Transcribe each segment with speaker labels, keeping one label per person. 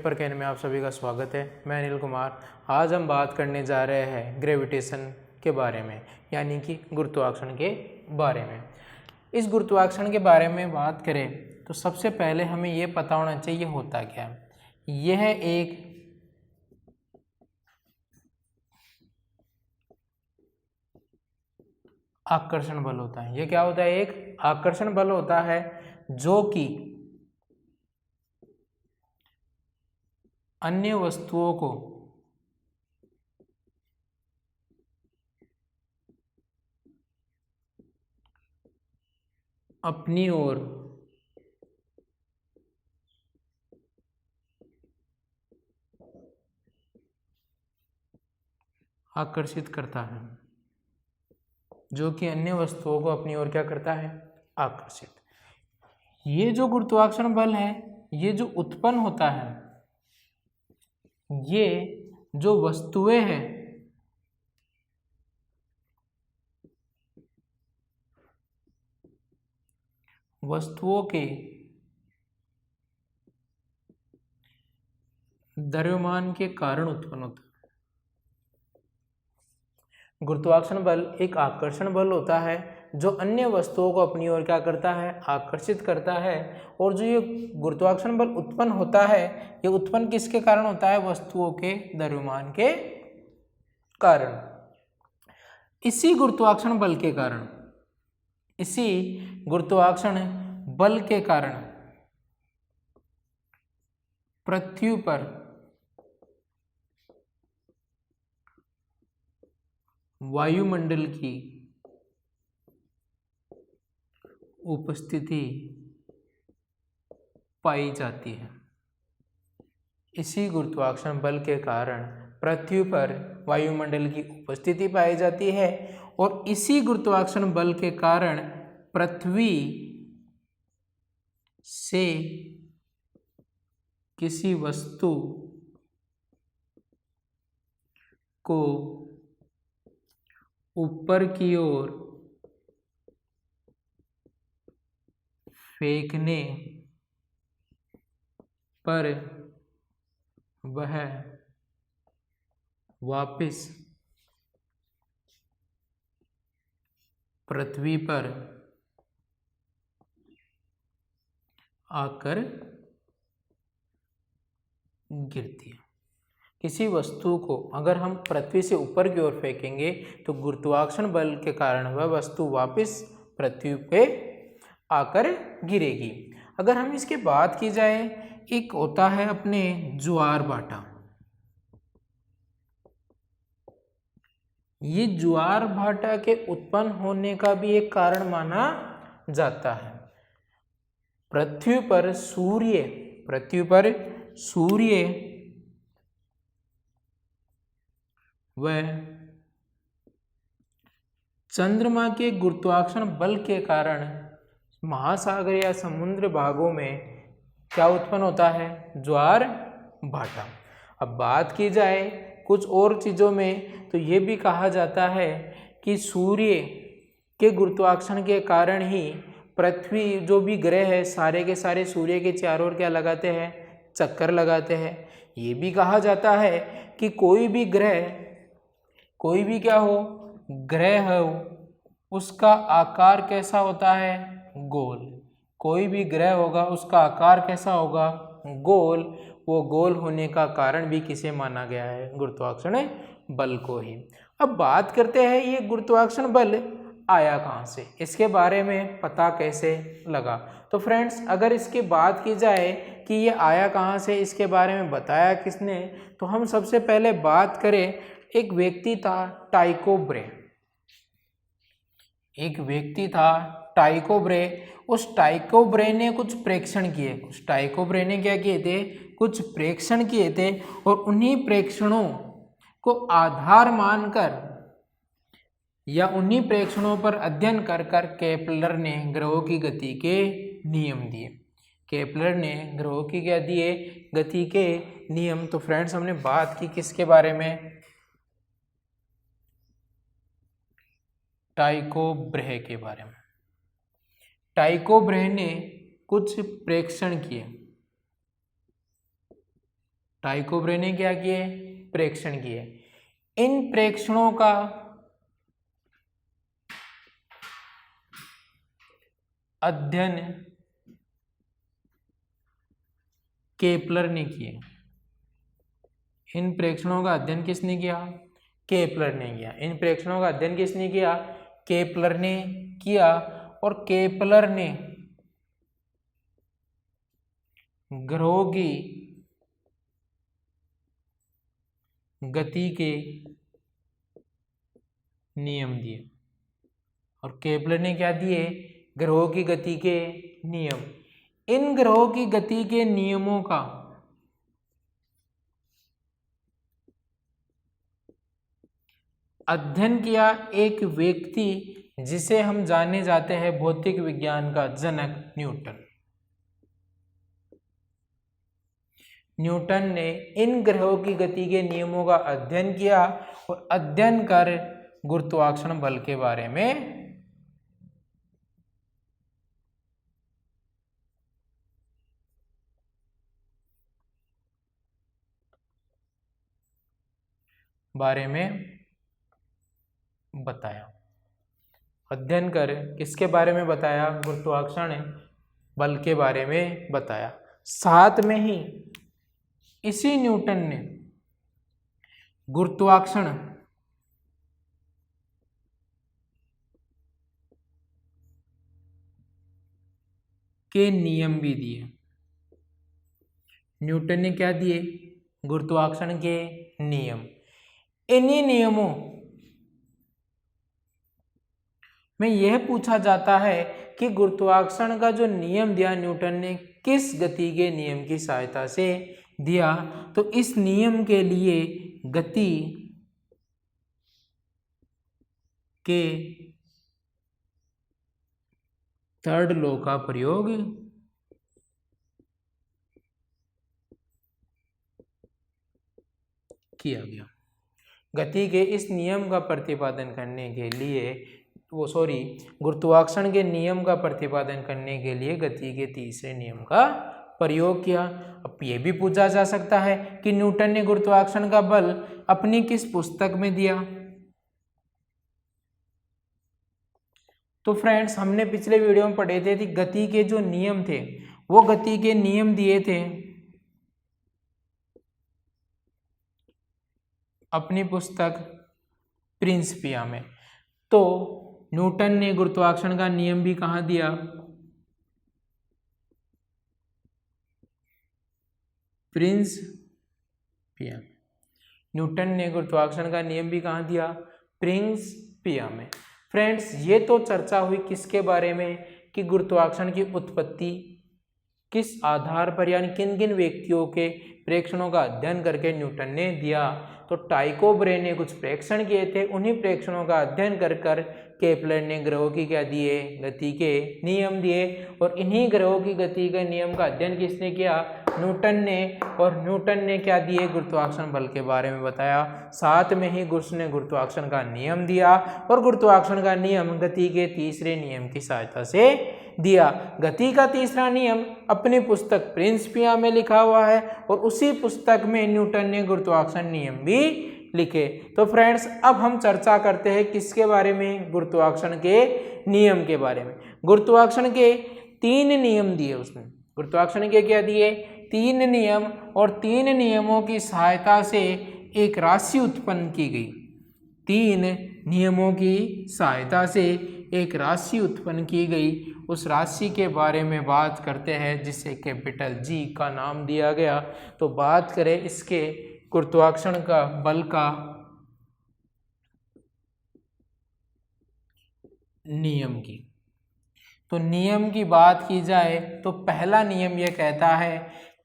Speaker 1: Paper can में आप सभी का स्वागत है। मैं अनिल कुमार। आज हम बात करने जा रहे हैं ग्रेविटेशन के बारे में, यानी कि गुरुत्वाकर्षण के बारे में। इस गुरुत्वाकर्षण के बारे में बात करें तो सबसे पहले हमें ये पता होना चाहिए होता क्या है। यह एक आकर्षण बल होता है। ये क्या होता है? एक आकर्षण बल होता है जो कि अन्य वस्तुओं को अपनी ओर आकर्षित करता है, जो कि अन्य वस्तुओं को अपनी ओर क्या करता है? आकर्षित। ये जो गुरुत्वाकर्षण बल है, ये जो उत्पन्न होता है, ये जो वस्तुएं हैं वस्तुओं के द्रव्यमान के कारण उत्पन्न होता है। गुरुत्वाकर्षण बल एक आकर्षण बल होता है जो अन्य वस्तुओं को अपनी ओर क्या करता है? आकर्षित करता है। और जो ये गुरुत्वाकर्षण बल उत्पन्न होता है, ये उत्पन्न किसके कारण होता है? वस्तुओं के द्रव्यमान के कारण। इसी गुरुत्वाकर्षण बल के कारण पृथ्वी पर वायुमंडल की उपस्थिति पाई जाती है। इसी गुरुत्वाकर्षण बल के कारण पृथ्वी पर वायुमंडल की उपस्थिति पाई जाती है और इसी गुरुत्वाकर्षण बल के कारण पृथ्वी से किसी वस्तु को ऊपर की ओर फेंकने पर वह वापस पृथ्वी पर आकर गिरती है। किसी वस्तु को अगर हम पृथ्वी से ऊपर की ओर फेंकेंगे तो गुरुत्वाकर्षण बल के कारण वह वस्तु वापस पृथ्वी पे आकर गिरेगी। अगर हम इसके बात की जाए, एक होता है अपने ज्वार भाटा। ये ज्वार भाटा के उत्पन्न होने का भी एक कारण माना जाता है। पृथ्वी पर सूर्य व चंद्रमा के गुरुत्वाकर्षण बल के कारण महासागर या समुद्र भागों में क्या उत्पन्न होता है? ज्वार भाटा। अब बात की जाए कुछ और चीज़ों में तो ये भी कहा जाता है कि सूर्य के गुरुत्वाकर्षण के कारण ही पृथ्वी जो भी ग्रह है सारे के सारे सूर्य के चारों ओर क्या लगाते हैं? चक्कर लगाते हैं। ये भी कहा जाता है कि कोई भी ग्रह हो उसका आकार कैसा होता है? गोल। कोई भी ग्रह होगा उसका आकार कैसा होगा? गोल। वो गोल होने का कारण भी किसे माना गया है? गुरुत्वाकर्षण बल को ही। अब बात करते हैं ये गुरुत्वाकर्षण बल आया कहाँ से, इसके बारे में पता कैसे लगा। तो फ्रेंड्स, अगर इसकी बात की जाए कि ये आया कहाँ से, इसके बारे में बताया किसने, तो हम सबसे पहले बात करें, एक व्यक्ति था टाइको ब्रे। उस टाइको ब्रे ने कुछ प्रेक्षण किए। क्या किए थे? कुछ प्रेक्षण किए थे और उन्हीं प्रेक्षणों को आधार मानकर या उन्हीं प्रेक्षणों पर अध्ययन कर केपलर ने ग्रहों की गति के नियम दिए। गति के नियम। तो फ्रेंड्स, हमने बात की किसके बारे में? टाइको ब्रे के बारे में। टाइको ब्रे ने कुछ प्रेक्षण किए टाइको ब्रे ने क्या किए, प्रेक्षण किए। इन प्रेक्षणों का अध्ययन केपलर ने किया। इन प्रेक्षणों का अध्ययन किसने किया, केपलर ने किया। इन प्रेक्षणों का अध्ययन किसने किया, केपलर ने किया। और केपलर ने ग्रहों की गति के नियम दिए। और केपलर ने क्या दिए, ग्रहों की गति के नियम। इन ग्रहों की गति के नियमों का अध्ययन किया एक व्यक्ति जिसे हम जाने जाते हैं भौतिक विज्ञान का जनक, न्यूटन। न्यूटन ने इन ग्रहों की गति के नियमों का अध्ययन किया और अध्ययन कर गुरुत्वाकर्षण बल के बारे में बताया। अध्ययन कर किसके बारे में बताया, गुरुत्वाकर्षण बल के बारे में बताया। साथ में ही इसी न्यूटन ने गुरुत्वाकर्षण के नियम भी दिए। न्यूटन ने क्या दिए, गुरुत्वाकर्षण के नियम। इन्हीं नियमों में यह पूछा जाता है कि गुरुत्वाकर्षण का जो नियम दिया न्यूटन ने किस गति के नियम की सहायता से दिया। तो इस नियम के लिए गति के थर्ड लॉ का प्रयोग किया गया। गति के इस नियम का प्रतिपादन करने के लिए गुरुत्वाकर्षण के नियम का प्रतिपादन करने के लिए गति के तीसरे नियम का प्रयोग किया। अब ये भी पूछा जा सकता है कि न्यूटन ने गुरुत्वाकर्षण का बल अपनी किस पुस्तक में दिया। तो फ्रेंड्स, हमने पिछले वीडियो में पढ़े थे कि गति के जो नियम थे वो गति के नियम दिए थे अपनी पुस्तक प्रिंसिपिया में। तो न्यूटन ने गुरुत्वाकर्षण का नियम भी कहाँ दिया, प्रिंसिपिया। न्यूटन ने गुरुत्वाकर्षण का नियम भी कहाँ दिया, प्रिंसिपिया में। फ्रेंड्स, ये तो चर्चा हुई किसके बारे में कि गुरुत्वाकर्षण की उत्पत्ति किस आधार पर यानी किन किन व्यक्तियों के प्रेक्षणों का अध्ययन करके न्यूटन ने दिया। तो टाइको ब्रे ने कुछ प्रेक्षण किए थे, उन्हीं प्रेक्षणों का अध्ययन कर कर केपलर ने ग्रहों की क्या दिए, गति के नियम दिए। और इन्हीं ग्रहों की गति के नियम का अध्ययन किसने किया, न्यूटन ने। और न्यूटन ने क्या दिए, गुरुत्वाकर्षण बल के बारे में बताया। साथ में ही उसने गुरुत्वाकर्षण का नियम दिया और गुरुत्वाकर्षण का नियम गति के तीसरे नियम की सहायता से दिया। गति का तीसरा नियम अपनी पुस्तक प्रिंसिपिया में लिखा हुआ है और उसी पुस्तक में न्यूटन ने गुरुत्वाकर्षण नियम भी लिखे। तो फ्रेंड्स, अब हम चर्चा करते हैं किसके बारे में, गुरुत्वाकर्षण के नियम के बारे में। गुरुत्वाकर्षण के 3 नियम दिए उसने। गुरुत्वाकर्षण के क्या दिए, 3 नियम। और 3 नियमों की सहायता से एक राशि उत्पन्न की गई। 3 नियमों की सहायता से एक राशि उत्पन्न की गई। उस राशि के बारे में बात करते हैं जिसे कैपिटल जी का नाम दिया गया। तो बात करें इसके गुरुत्वाकर्षण का बल का नियम की। तो नियम की बात की जाए तो पहला नियम यह कहता है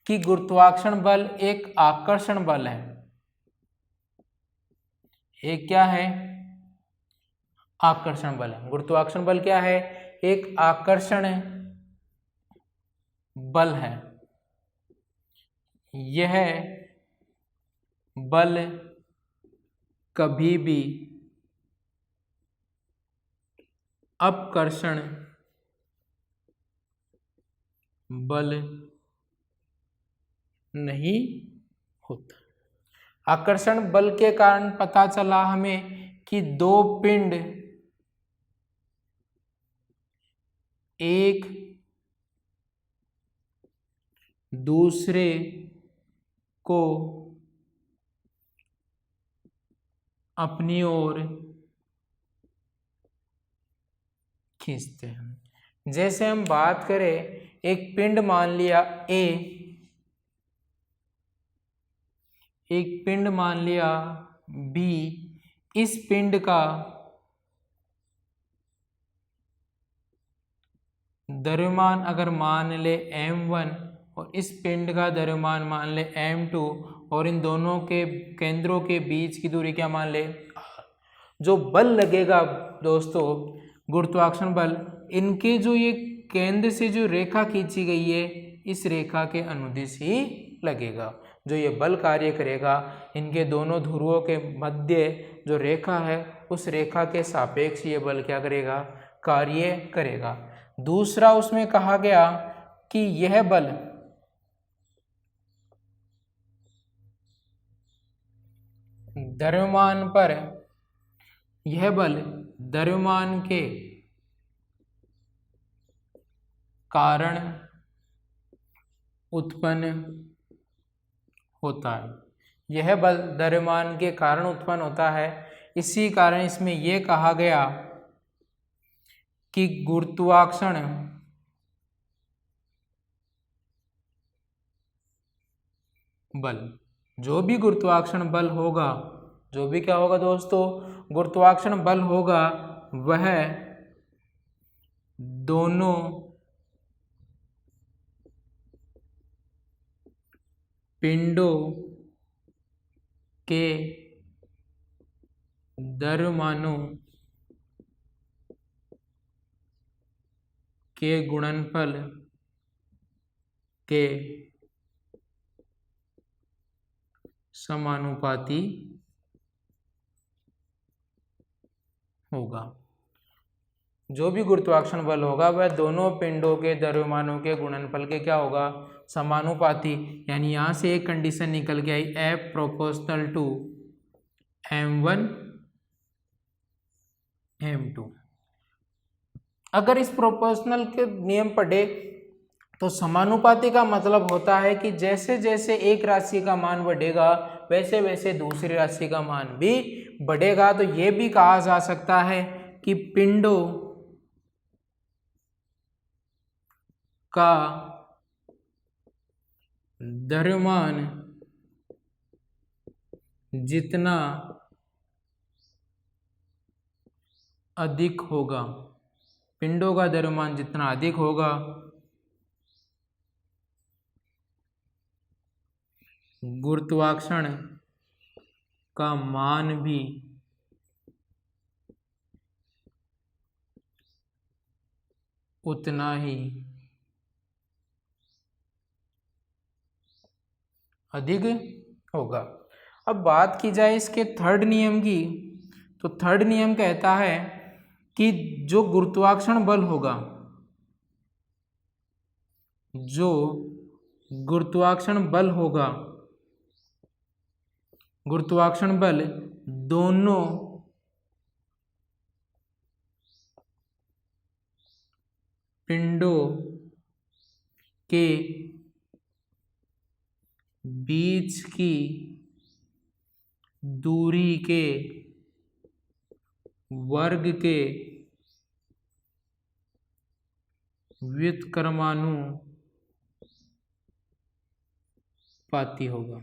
Speaker 1: कि गुरुत्वाकर्षण बल एक आकर्षण बल है। एक क्या है, आकर्षण बल है। गुरुत्वाकर्षण बल क्या है, एक आकर्षण बल है। यह बल कभी भी अपकर्षण बल नहीं होता है। आकर्षण बल के कारण पता चला हमें कि दो पिंड एक दूसरे को अपनी ओर खींचते हैं। जैसे हम बात करें, एक पिंड मान लिया ए, एक पिंड मान लिया बी। इस पिंड का द्रव्यमान अगर मान ले m1 और इस पिंड का द्रव्यमान मान ले m2 और इन दोनों के केंद्रों के बीच की दूरी क्या मान ले, जो बल लगेगा दोस्तों, गुरुत्वाकर्षण बल, इनके जो ये केंद्र से जो रेखा खींची गई है इस रेखा के अनुदिश ही लगेगा। जो ये बल कार्य करेगा इनके दोनों ध्रुवों के मध्य जो रेखा है उस रेखा के सापेक्ष ये बल क्या करेगा, कार्य करेगा। दूसरा उसमें कहा गया कि यह बल द्रव्यमान पर, यह बल द्रव्यमान के कारण उत्पन्न होता है। यह बल द्रव्यमान के कारण उत्पन्न होता है। इसी कारण इसमें यह कहा गया कि गुरुत्वाकर्षण बल, जो भी गुरुत्वाकर्षण बल होगा, जो भी क्या होगा दोस्तों, गुरुत्वाकर्षण बल होगा, वह दोनों पिंडों के द्रव्यमानों के गुणनफल के समानुपाती होगा। जो भी गुरुत्वाकर्षण बल होगा वह दोनों पिंडों के द्रव्यमानों के गुणनफल के क्या होगा, समानुपाती। यानी यहां से एक कंडीशन निकल के आई, F proportional to m1 m2। अगर इस प्रोपोर्शनल के नियम पढ़े तो समानुपाती का मतलब होता है कि जैसे जैसे एक राशि का मान बढ़ेगा वैसे वैसे दूसरी राशि का मान भी बढ़ेगा। तो यह भी कहा जा सकता है कि पिंडों का द्रव्यमान जितना अधिक होगा, पिंडों का द्रव्यमान जितना अधिक होगा, गुरुत्वाकर्षण का मान भी उतना ही अधिक होगा। अब बात की जाए इसके थर्ड नियम की, तो थर्ड नियम कहता है कि जो गुरुत्वाकर्षण बल होगा, जो गुरुत्वाकर्षण बल होगा, गुरुत्वाकर्षण बल दोनों पिंडों के बीच की दूरी के वर्ग के व्युत्क्रमानुपाती होगा।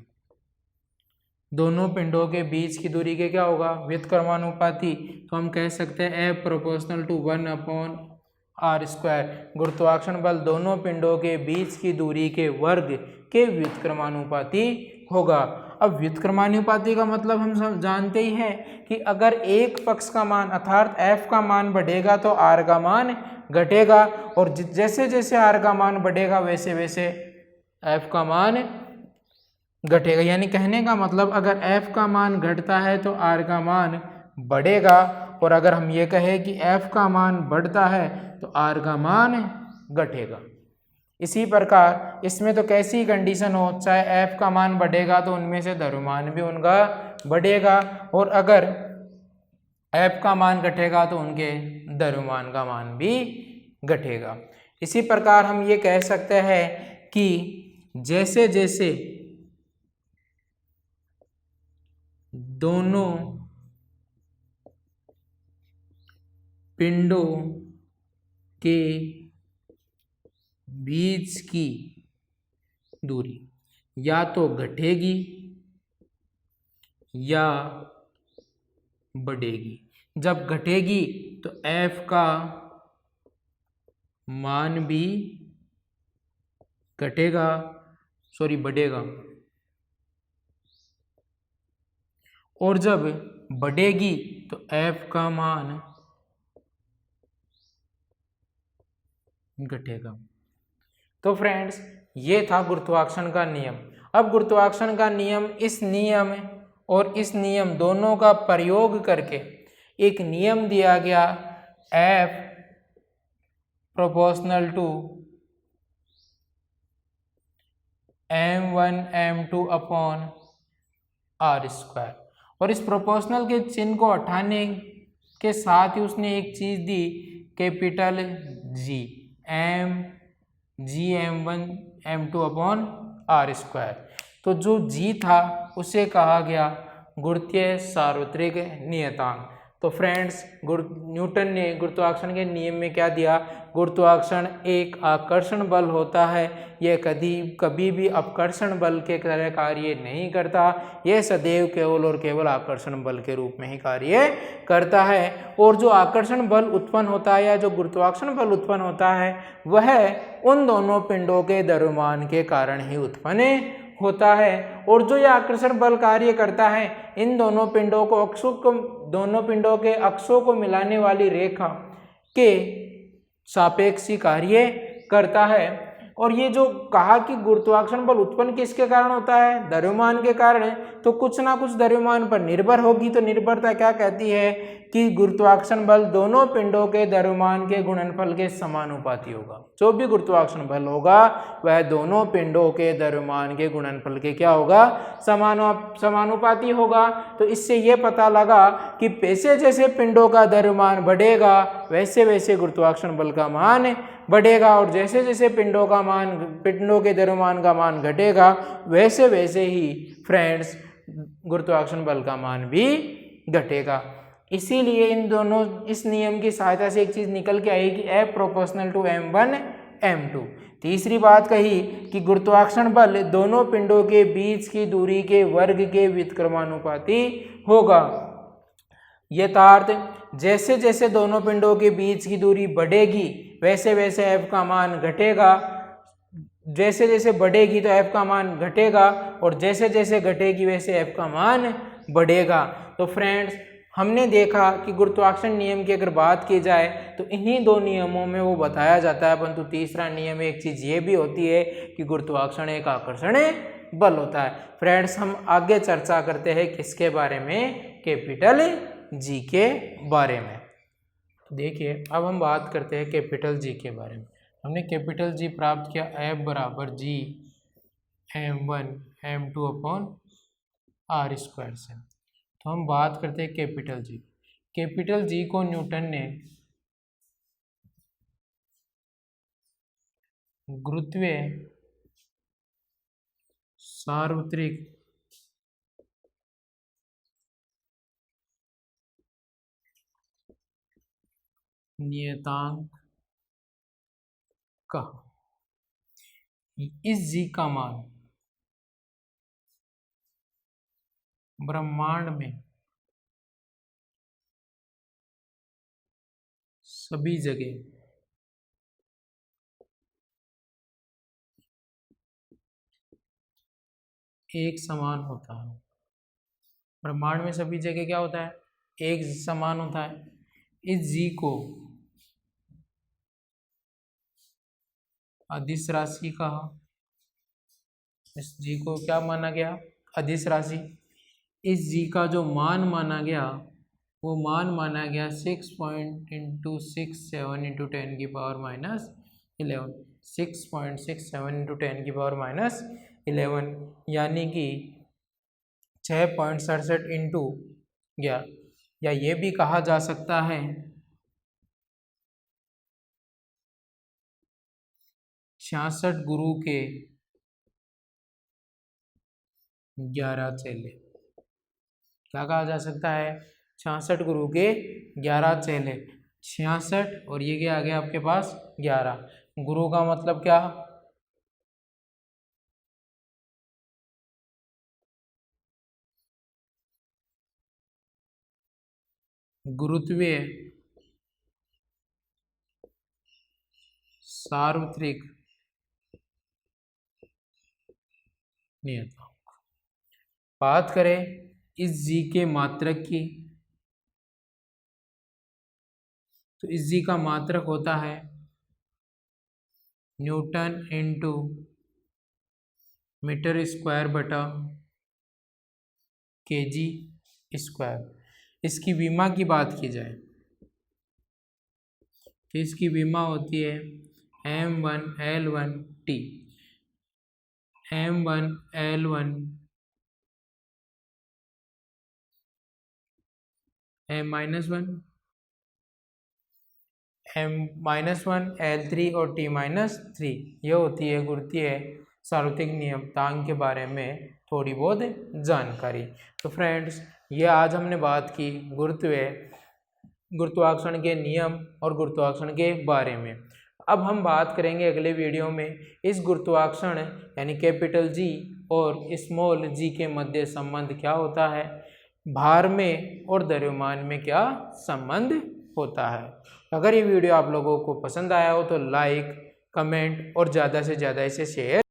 Speaker 1: दोनों पिंडों के बीच की दूरी के क्या होगा, व्युत्क्रमानुपाती। तो हम कह सकते हैं F प्रोपोर्शनल टू 1/r²। गुरुत्वाकर्षण बल दोनों पिंडों के बीच की दूरी के वर्ग के व्युत्क्रमानुपाती होगा। अब व्युत्क्रमानुपाती का मतलब हम जानते ही हैं कि अगर एक पक्ष का मान अर्थात F का मान बढ़ेगा तो R का मान घटेगा, और जैसे जैसे R का मान बढ़ेगा वैसे वैसे F का मान घटेगा। यानी कहने का मतलब अगर F का मान घटता है तो R का मान बढ़ेगा, और अगर हम ये कहें कि F का मान बढ़ता है तो R का मान घटेगा। इसी प्रकार इसमें तो कैसी कंडीशन हो, चाहे f का मान बढ़ेगा तो उनमें से द्रव्यमान भी उनका बढ़ेगा, और अगर f का मान घटेगा तो उनके द्रव्यमान का मान भी घटेगा। इसी प्रकार हम ये कह सकते हैं कि जैसे जैसे दोनों पिंडों के बीच की दूरी या तो घटेगी या बढ़ेगी। जब घटेगी तो f का मान भी बढ़ेगा, और जब बढ़ेगी तो f का मान घटेगा। तो फ्रेंड्स ये था गुरुत्वाकर्षण का नियम। अब गुरुत्वाकर्षण का नियम, इस नियम और इस नियम दोनों का प्रयोग करके एक नियम दिया गया F proportional to m1 m2 upon r square, और इस प्रोपोर्शनल के चिन्ह को हटाने के साथ ही उसने एक चीज दी, capital G m1 m2 upon r square. तो जो G था उसे कहा गया गुरुत्वीय सार्वत्रिक नियतांक। तो फ्रेंड्स न्यूटन ने गुरुत्वाकर्षण के नियम में क्या दिया, गुरुत्वाकर्षण एक आकर्षण बल होता है, यह कभी भी अपकर्षण बल के तरह कार्य नहीं करता, यह सदैव केवल और केवल आकर्षण बल के रूप में ही कार्य करता है। और जो आकर्षण बल उत्पन्न होता है या जो गुरुत्वाकर्षण बल उत्पन्न होता है वह उन दोनों पिंडों के द्रव्यमान के कारण ही उत्पन्न होता है। और जो यह आकर्षण बल कार्य करता है इन दोनों पिंडों के अक्षों को मिलाने वाली रेखा के सापेक्ष कार्य करता है। और ये जो कहा कि गुरुत्वाकर्षण बल उत्पन्न किसके कारण होता है, द्रव्यमान के कारण, तो कुछ ना कुछ द्रव्यमान पर निर्भर होगी। तो निर्भरता क्या कहती है कि गुरुत्वाकर्षण बल दोनों पिंडों के द्रव्यमान के गुणनफल के समानुपाती होगा। जो भी गुरुत्वाकर्षण बल होगा वह दोनों पिंडों के द्रव्यमान के गुणनफल के क्या होगा, समानुपाती होगा। तो इससे यह पता लगा कि जैसे जैसे पिंडों का द्रव्यमान बढ़ेगा वैसे वैसे गुरुत्वाकर्षण बल का मान बढ़ेगा, और जैसे जैसे पिंडों के द्रव्यमान का मान घटेगा वैसे वैसे ही फ्रेंड्स गुरुत्वाकर्षण बल का मान भी घटेगा। इसीलिए इस नियम की सहायता से एक चीज निकल के आई कि F proportional to m1 m2। तीसरी बात कही कि गुरुत्वाकर्षण बल दोनों पिंडों के बीच की दूरी के वर्ग के व्युत्क्रमानुपाती होगा। यथार्थ जैसे जैसे दोनों पिंडों के बीच की दूरी बढ़ेगी वैसे वैसे F का मान घटेगा, जैसे जैसे बढ़ेगी तो F का मान घटेगा, और जैसे जैसे घटेगी वैसे F का मान बढ़ेगा। तो फ्रेंड्स हमने देखा कि गुरुत्वाकर्षण नियम की अगर बात की जाए तो इन्हीं दो नियमों में वो बताया जाता है, परंतु तीसरा नियम एक चीज ये भी होती है कि गुरुत्वाकर्षण एक आकर्षण बल होता है। फ्रेंड्स हम आगे चर्चा करते हैं किसके बारे में, कैपिटल G के बारे में। देखिए अब हम बात करते हैं कैपिटल G के बारे में। हमने कैपिटल G प्राप्त किया F बराबर G m1 m2 upon r square से। तो हम बात करते हैं कैपिटल G। कैपिटल G को न्यूटन ने गुरुत्वीय सार्वत्रिक नियतांक कहा। इस G का मान ब्रह्मांड में सभी जगह एक समान होता है। ब्रह्मांड में सभी जगह क्या होता है, एक समान होता है। इस G को अदिश राशि कहा। इस G को क्या माना गया, अदिश राशि। इस G का जो मान माना गया वो मान माना गया 6.67 × 10⁻⁻11। 6.67 इंटू 10⁻11 यानी कि 6.67 इंटू या ये भी कहा जा सकता है 66 गुरु के 11 चेले। क्या कहा जा सकता है? 66 गुरु के 11 चेले। 66 और ये क्या आ गया आपके पास 11। गुरु का मतलब क्या? गुरुत्वीय सार्वत्रिक नियतांक। बात करें इस जी के मात्रक की, तो इस जी का मात्रक होता है न्यूटन इंटू मीटर स्क्वायर बटा केजी स्क्वायर। इसकी विमा की बात की जाए तो इसकी विमा होती है m1l1t। m1l1 m-1 m-1 l3 और t-3। ये होती है गुरुत्वीय सार्वत्रिक नियतांक के बारे में थोड़ी बहुत जानकारी। तो फ्रेंड्स, ये आज हमने बात की गुरुत्वाकर्षण के नियम और गुरुत्वाकर्षण के बारे में। अब हम बात करेंगे अगले वीडियो में इस गुरुत्वाकर्षण यानी कैपिटल जी और स्मॉल जी के मध्य संबंध क्या होता है, भार में और द्रव्यमान में क्या संबंध होता है। अगर ये वीडियो आप लोगों को पसंद आया हो तो लाइक, कमेंट और ज़्यादा से ज़्यादा इसे शेयर